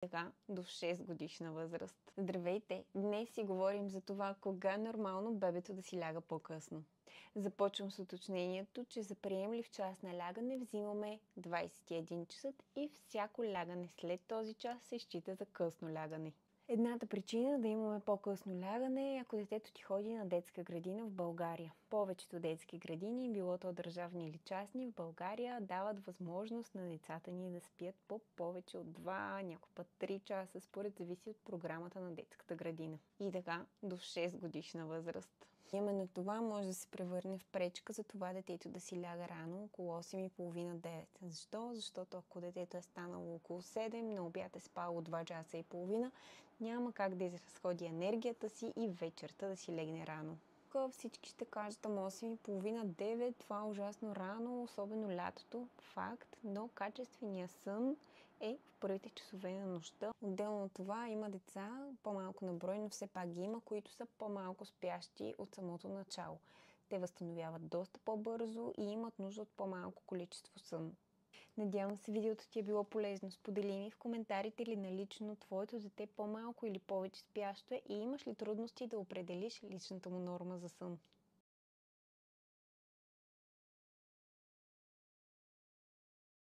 Така до 6 годишна възраст. Здравейте! Днес си говорим за това кога е нормално бебето да си ляга по-късно. Започвам с уточнението, че за приемлив час на лягане взимаме 21 часа и всяко лягане след този час се счита за късно лягане. Едната причина да имаме по-късно лягане е ако детето ти ходи на детска градина в България. Повечето детски градини, било то държавни или частни, в България дават възможност на децата ни да спят по повече от 2, някой път 3 часа, според зависи от програмата на детската градина. И така до 6 годишна възраст. Именно това може да се превърне в пречка за това детето да си ляга рано, около 8:30-9. Защо? Защото ако детето е станало около 7, на обяд е спало 2 часа и половина, няма как да изразходи енергията си и вечерта да си легне рано. Всички ще кажат, 8:30-9, това е ужасно рано, особено лятото. Факт, но качественият сън е в първите часове на нощта. Отделно от това има деца, по-малко на брой, но все пак ги има, които са по-малко спящи от самото начало. Те възстановяват доста по-бързо и имат нужда от по-малко количество сън. Надявам се видеото ти е било полезно. Сподели ми в коментарите ли налично твоето дете по-малко или повече спящо е и имаш ли трудности да определиш личната му норма за сън.